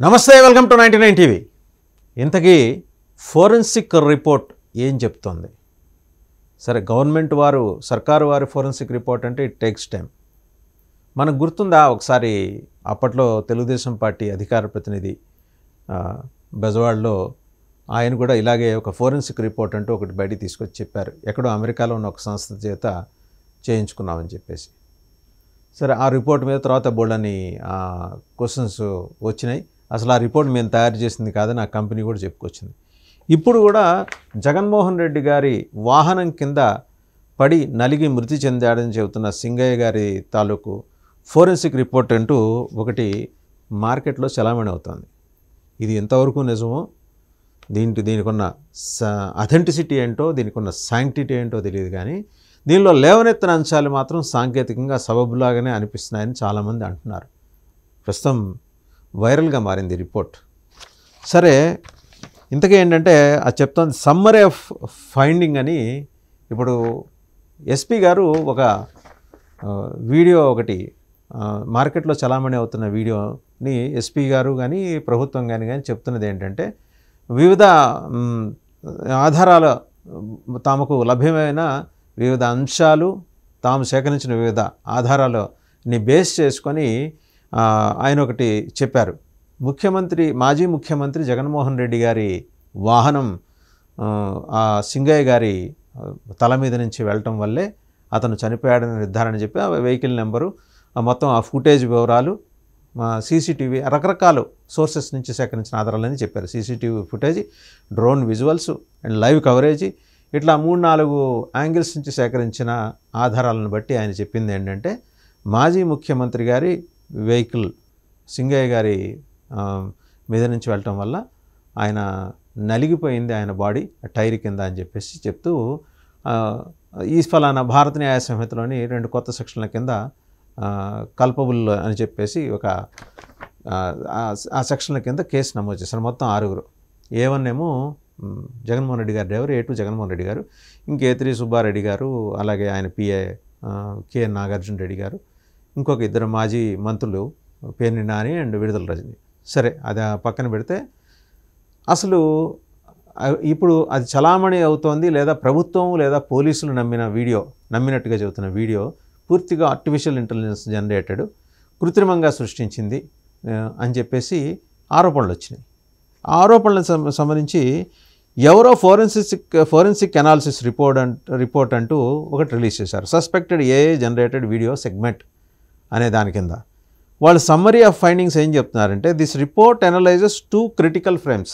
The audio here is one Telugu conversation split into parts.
నమస్తే, వెల్కమ్ టు 99 టీవీ. ఇంతకీ ఫోరెన్సిక్ రిపోర్ట్ ఏం చెప్తోంది? సరే, గవర్నమెంట్ వారు, సర్కారు వారి ఫోరెన్సిక్ రిపోర్ట్ అంటే ఇట్ టేక్స్ టైం. మనకు గుర్తుందా, ఒకసారి అప్పట్లో తెలుగుదేశం పార్టీ అధికార ప్రతినిధి బెజవాడలో ఆయన కూడా ఇలాగే ఒక ఫోరెన్సిక్ రిపోర్ట్ అంటూ ఒకటి బయటికి తీసుకొచ్చి చెప్పారు. ఎక్కడో అమెరికాలో ఉన్న ఒక సంస్థ చేత చేయించుకున్నామని చెప్పేసి. సరే, ఆ రిపోర్ట్ మీద తర్వాత బోల్డని క్వశ్చన్స్ వచ్చినాయి. అసలు ఆ రిపోర్ట్ మేము తయారు చేసింది కాదని ఆ కంపెనీ కూడా చెప్పుకొచ్చింది. ఇప్పుడు కూడా జగన్మోహన్ రెడ్డి గారి వాహనం కింద పడి నలిగి మృతి చెందాడని చెబుతున్న సింగయ్య గారి తాలూకు ఫోరెన్సిక్ రిపోర్ట్ అంటూ ఒకటి మార్కెట్లో చలామణి అవుతుంది. ఇది ఎంతవరకు నిజమో, దీనికి ఉన్న అథెంటిసిటీ ఏంటో, దీనికి ఉన్న శాంక్టిటీ ఏంటో తెలియదు. కానీ దీనిలో లేవనెత్తిన అంశాలు మాత్రం సాంకేతికంగా సబబులాగానే అనిపిస్తున్నాయని చాలామంది అంటున్నారు. ప్రస్తుతం వైరల్గా మారింది రిపోర్ట్. సరే, ఇంతకీ ఏంటంటే అది చెప్తోంది సమ్మరీ ఆఫ్ ఫైండింగ్ అని. ఇప్పుడు ఎస్పీ గారు ఒక వీడియో ఒకటి మార్కెట్లో చలామణి అవుతున్న వీడియోని ఎస్పీ గారు కానీ ప్రభుత్వం కానీ చెప్తున్నది ఏంటంటే, వివిధ ఆధారాల తమకు లభ్యమైన వివిధ అంశాలు, తాము సేకరించిన వివిధ ఆధారాలని బేస్ చేసుకొని ఆయన ఒకటి చెప్పారు. మాజీ ముఖ్యమంత్రి జగన్మోహన్ రెడ్డి గారి వాహనం ఆ సింగయ్య గారి తల మీద నుంచి వెళ్ళటం వల్లే అతను చనిపోయాడని నిర్ధారణ చెప్పి, ఆ వెహికల్ నెంబరు, మొత్తం ఆ ఫుటేజ్ వివరాలు, సీసీటీవీ, రకరకాల సోర్సెస్ నుంచి సేకరించిన ఆధారాలని చెప్పారు. CCTV footage, drone visuals and live coverage, ఇట్లా 3-4 యాంగిల్స్ నుంచి సేకరించిన ఆధారాలను బట్టి ఆయన చెప్పింది ఏంటంటే, మాజీ ముఖ్యమంత్రి గారి వెహికల్ సింగయ్య గారి మీద నుంచి వెళ్ళటం వల్ల ఆయన నలిగిపోయింది, ఆయన బాడీ టైర్ కింద అని చెప్పేసి చెప్తూ, ఈ ఫలానా భారత న్యాయ సంహితలోని 2 కొత్త సెక్షన్ల కింద కల్పబుల్ అని చెప్పేసి ఒక ఆ సెక్షన్ల కింద కేసు నమోదు చేశారు. మొత్తం 6. A1 ఏమో జగన్మోహన్ రెడ్డి గారు డ్రైవర్, A2 జగన్మోహన్ రెడ్డి గారు, ఇంక A3 సుబ్బారెడ్డి గారు, అలాగే ఆయన PA K నాగార్జున రెడ్డి గారు, ఇంకొక 2 మాజీ మంత్రులు పేర్ని నాని అండ్ విడుదల రజని. సరే, అది పక్కన పెడితే, అసలు ఇప్పుడు అది చలామణి అవుతోంది, లేదా ప్రభుత్వం లేదా పోలీసులు నమ్మినట్టుగా చెబుతున్న వీడియో పూర్తిగా ఆర్టిఫిషియల్ ఇంటెలిజెన్స్ జనరేటెడ్, కృత్రిమంగా సృష్టించింది అని చెప్పేసి ఆరోపణలు వచ్చినాయి. ఆ ఆరోపణలకు సంబంధించి ఎవరో ఫోరెన్సిక్ అనాలిసిస్ రిపోర్ట్ అంటూ ఒకటి రిలీజ్ చేశారు. Suspected AI generated video segment అనే దాని కింద వాళ్ళు సమ్మరీ ఆఫ్ ఫైండింగ్స్ ఏం చెప్తున్నారంటే, this report analyses 2 critical frames,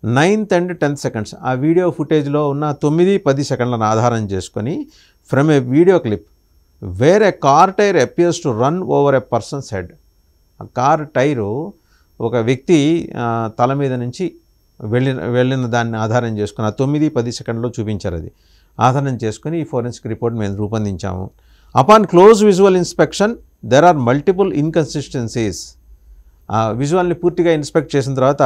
9th and 10th seconds. ఆ వీడియో ఫుటేజ్లో ఉన్న 9-10 సెకండ్లను ఆధారం చేసుకొని, from a video clip where a car tyre appears to run over a person's head. ఆ కార్ టైరు ఒక వ్యక్తి తల మీద నుంచి వెళ్ళిన దాన్ని ఆధారం చేసుకుని, ఆ 9-10 సెకండ్లో చూపించారు. అది ఆధారం చేసుకుని ఈ ఫోరెన్సిక్ రిపోర్ట్ మేము రూపొందించాము. Upon close visual inspection there are multiple inconsistencies. ఆ విజువల్ని పూర్తిగా ఇన్స్పెక్ట్ చేసిన తర్వాత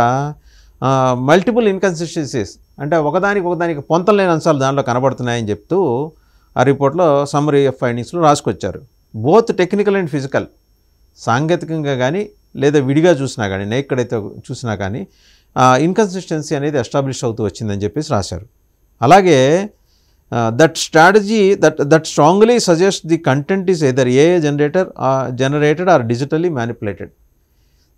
మల్టిపుల్ ఇన్కన్సిస్టెన్సీస్ అంటే ఒకదానికి పొంతం లేని అంశాలు దాంట్లో కనబడుతున్నాయని చెప్తూ ఆ రిపోర్ట్లో సమ్మరీ ఆఫ్ ఫైండింగ్స్లో రాసుకొచ్చారు. బోత్ టెక్నికల్ అండ్ ఫిజికల్, సాంకేతికంగా కానీ లేదా విడిగా చూసినా కానీ, ఎక్కడైతే చూసినా కానీ ఇన్కన్సిస్టెన్సీ అనేది ఎస్టాబ్లిష్ అవుతూ వచ్చిందని చెప్పేసి రాశారు. అలాగే that strongly suggest the content is either AI generated or digitally manipulated.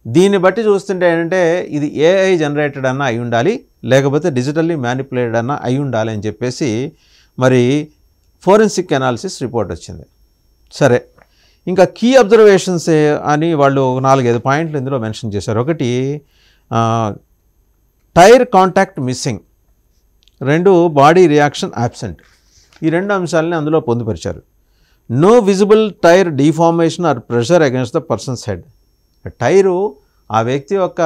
దీన్ని బట్టి చూస్తుంటే ఏంటంటే, ఇది AI జనరేటెడ్ అన్న అయి ఉండాలి, లేకపోతే డిజిటల్లీ మ్యానిపులేటెడ్ అన్న అయి ఉండాలి అని చెప్పేసి మరి ఫోరెన్సిక్ అనాలిసిస్ రిపోర్ట్ వచ్చింది. సరే, ఇంకా కీ అబ్జర్వేషన్స్ అని వాళ్ళు 4-5 పాయింట్లు ఇందులో మెన్షన్ చేశారు. ఒకటి, tyre contact missing, 2 body reaction absent. ఈ 2 అంశాలని అందులో పొందుపరిచారు. No visible tyre deformation or pressure against the person's head. Tyre ఆ వ్యక్తి యొక్క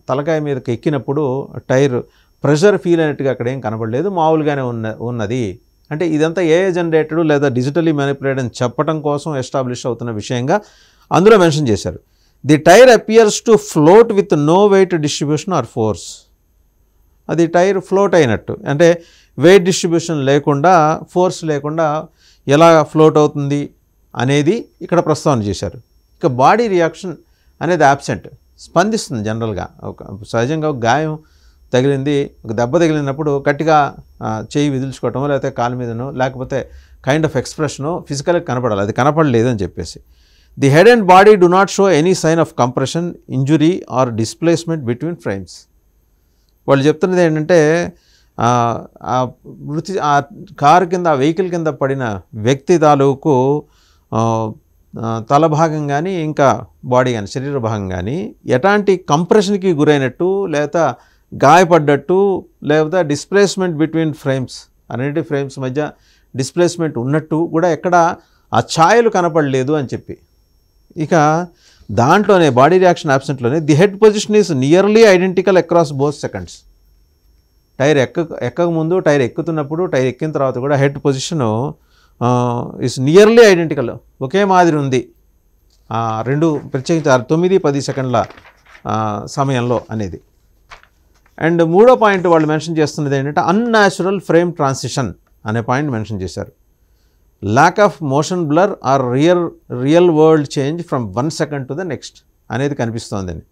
తలకాయ మీదకి ఎక్కినప్పుడు టైర్ ప్రెషర్ ఫీల్ అయినట్టుగా అక్కడ ఏం కనబడలేదు, మామూలుగానే ఉన్నది. అంటే ఇదంతా AI జనరేటెడ్ లేదా డిజిటల్లీ మ్యానిపులేటెడ్ అని చెప్పడం కోసం ఎస్టాబ్లిష్ అవుతున్న విషయంగా అందులో మెన్షన్ చేశారు. The tyre appears to float with no weight distribution or force. అది టైర్ ఫ్లోట్ అయినట్టు, అంటే వెయిట్ డిస్ట్రిబ్యూషన్ లేకుండా, ఫోర్స్ లేకుండా ఎలా ఫ్లోట్ అవుతుంది అనేది ఇక్కడ ప్రస్తావన చేశారు. ఇక బాడీ రియాక్షన్ అనేది యాబ్సెంట్. స్పందిస్తుంది జనరల్గా. సహజంగా ఒక గాయం తగిలింది, ఒక దెబ్బ తగిలినప్పుడు గట్టిగా చేయి విదిల్చుకోవటమో లేకపోతే కాలు మీదనో లేకపోతే కైండ్ ఆఫ్ ఎక్స్ప్రెషనో ఫిజికల్గా కనపడాలి. అది కనపడలేదు అని చెప్పేసి. The head and body do not show any sign of compression, injury or displacement between frames. వాళ్ళు చెప్తున్నది ఏంటంటే ఆ కారు కింద, ఆ వెహికల్ కింద పడిన వ్యక్తి తాలూకు తల భాగం కానీ ఇంకా బాడీ కానీ శరీర భాగం కానీ ఎలాంటి కంప్రెషన్కి గురైనట్టు లేదా గాయపడ్డట్టు లేకపోతే డిస్ప్లేస్మెంట్ బిట్వీన్ ఫ్రేమ్స్, అన్నిటి ఫ్రేమ్స్ మధ్య డిస్ప్లేస్మెంట్ ఉన్నట్టు కూడా ఎక్కడ ఆ ఛాయలు కనపడలేదు అని చెప్పి. ఇక దాంట్లోనే బాడీ రియాక్షన్ యాబ్సెంట్లోనే the head position is nearly identical across both seconds. Tyre ఎక్కక ముందు, టైర్ ఎక్కుతున్నప్పుడు, టైర్ ఎక్కిన తర్వాత కూడా head position is nearly identical, ఒకే మాదిరి ఉంది రెండు, ప్రత్యేకించి 9-10 సెకండ్ల సమయంలో అనేది. అండ్ మూడో పాయింట్ వాళ్ళు మెన్షన్ చేస్తున్నది ఏంటంటే అన్యాచురల్ ఫ్రేమ్ ట్రాన్సిషన్ అనే పాయింట్ మెన్షన్ చేశారు. Lack of motion blur or real world change from 1 second to the next అనేది కనిపిస్తోందని.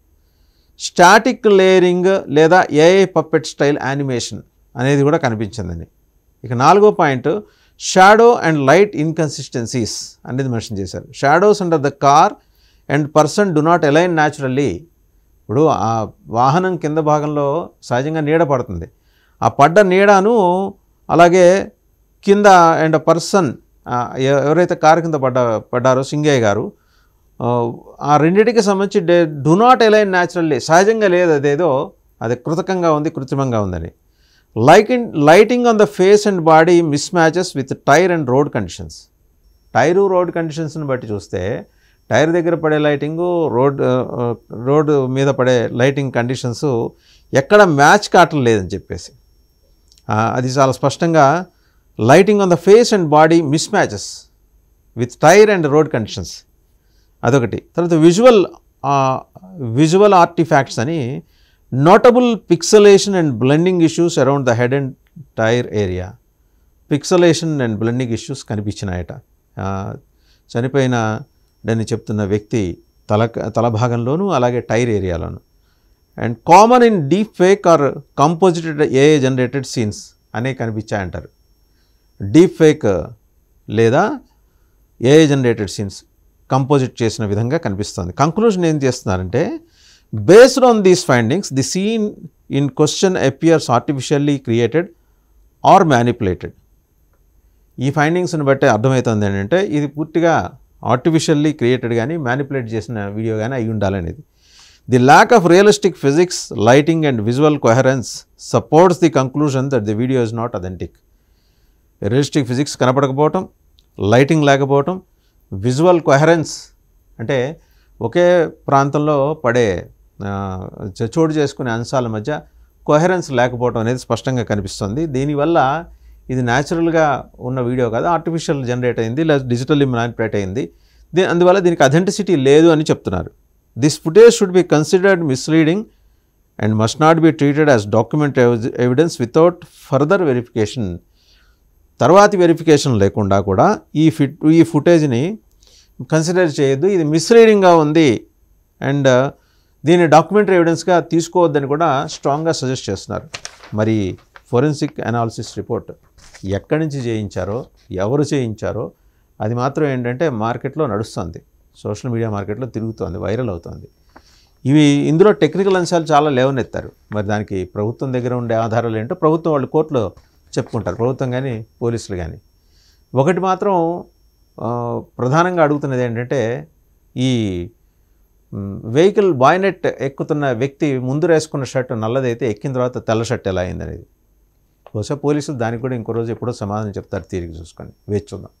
స్టాటిక్ లేయరింగ్ లేదా ఏఐ పప్పెట్ స్టైల్ యానిమేషన్ అనేది కూడా కనిపించిందని. ఇక నాలుగో point shadow and light inconsistencies అనేది మెన్షన్ చేశారు. Shadows under the car and person do not align naturally. ఇప్పుడు ఆ వాహనం కింద భాగంలో సహజంగా నీడ పడుతుంది, ఆ పడ్డ నీడను అలాగే కింద అండ్ పర్సన్ ఎవరైతే కారు కింద పడ్డారో సింగయ్య గారు, ఆ రెండింటికి సంబంధించి డు నాట్ అలైన్ న్యాచురల్లీ, సహజంగా లేదు, అదేదో అది కృతకంగా ఉంది, కృత్రిమంగా ఉందని. Lighting on the face and body mismatches with tyre and road conditions. Tyre road కండిషన్స్ని బట్టి చూస్తే టైర్ దగ్గర పడే లైటింగు, రోడ్ మీద పడే లైటింగ్ కండిషన్స్ ఎక్కడ మ్యాచ్ కావటం లేదని చెప్పేసి అది చాలా స్పష్టంగా lighting on the face and body mismatches with tyre and road conditions అదొకటి. తర్వాత విజువల్ ఆర్టిఫాక్ట్స్ అని notable pixelation and blending issues around the head and tyre area. Pixelation and blending issues కనిపించినాయట చనిపోయిన అని చెప్తున్న వ్యక్తి తల భాగంలోనూ అలాగే టైర్ ఏరియాలోను. And common in deep fake or composited AI generated scenes అనే కనిపించాయంటారు. డీప్ ఫేక్ లేదా ఏఐ జనరేటెడ్ సీన్స్ కంపోజిట్ చేసిన విధంగా కనిపిస్తుంది. కంక్లూజన్ ఏం చేస్తున్నారంటే based on these findings the scene in question appears artificially created or manipulated. ఈ ఫైండింగ్స్ని బట్టి అర్థమవుతుంది ఏంటంటే ఇది పూర్తిగా ఆర్టిఫిషియల్లీ క్రియేటెడ్ కానీ మ్యానిపులేట్ చేసిన వీడియో కానీ అయి ఉండాలనేది. The lack of realistic physics, lighting and visual coherence supports the conclusion that the video is not authentic. Realistic physics కనపడకపోవటం, లైటింగ్ లేకపోవటం, విజువల్ కొహరెన్స్ అంటే ఒకే ప్రాంతంలో పడే చోటు చేసుకునే అంశాల మధ్య కొహరెన్స్ లేకపోవడం అనేది స్పష్టంగా కనిపిస్తుంది. దీనివల్ల ఇది న్యాచురల్గా ఉన్న వీడియో కాదు, ఆర్టిఫిషియల్ జనరేట్ అయింది లేదా డిజిటల్లీ మ్యానిపులేట్ అయింది. అందువల్ల దీనికి అథెంటిసిటీ లేదు అని చెప్తున్నారు. This footage should be considered misleading and must not be treated as document evidence without further verification. తర్వాతి వెరిఫికేషన్ లేకుండా కూడా ఈ ఫుటేజ్ని కన్సిడర్ చేయొద్దు, ఇది మిస్లీడింగ్గా ఉంది అండ్ దీన్ని డాక్యుమెంటరీ ఎవిడెన్స్గా తీసుకోవద్దని కూడా స్ట్రాంగ్గా సజెస్ట్ చేస్తున్నారు. మరి ఫోరెన్సిక్ అనాలిసిస్ రిపోర్ట్ ఎక్కడి నుంచి చేయించారో, ఎవరు చేయించారో అది మాత్రం ఏంటంటే మార్కెట్లో నడుస్తుంది, సోషల్ మీడియా మార్కెట్లో తిరుగుతోంది, వైరల్ అవుతుంది. ఇందులో టెక్నికల్ అంశాలు చాలా లేవనెత్తారు. మరి దానికి ప్రభుత్వం దగ్గర ఉండే ఆధారాలు ఏంటో ప్రభుత్వం వాళ్ళు కోర్టులో చెప్పుకుంటారు, ప్రభుత్వం కానీ పోలీసులు కానీ. ఒకటి మాత్రం ప్రధానంగా అడుగుతున్నది ఏంటంటే ఈ వెహికల్ బాయ్నెట్ ఎక్కుతున్న వ్యక్తి ముందు వేసుకున్న షర్ట్ నల్లదైతే ఎక్కిన తర్వాత తెల్ల షర్ట్ ఎలా అయిందనేది. బహుశా పోలీసులు దానికి కూడా ఇంకో రోజు ఎప్పుడో సమాధానం చెప్తారు, తీరిక చూసుకొని వేచి చూద్దాం.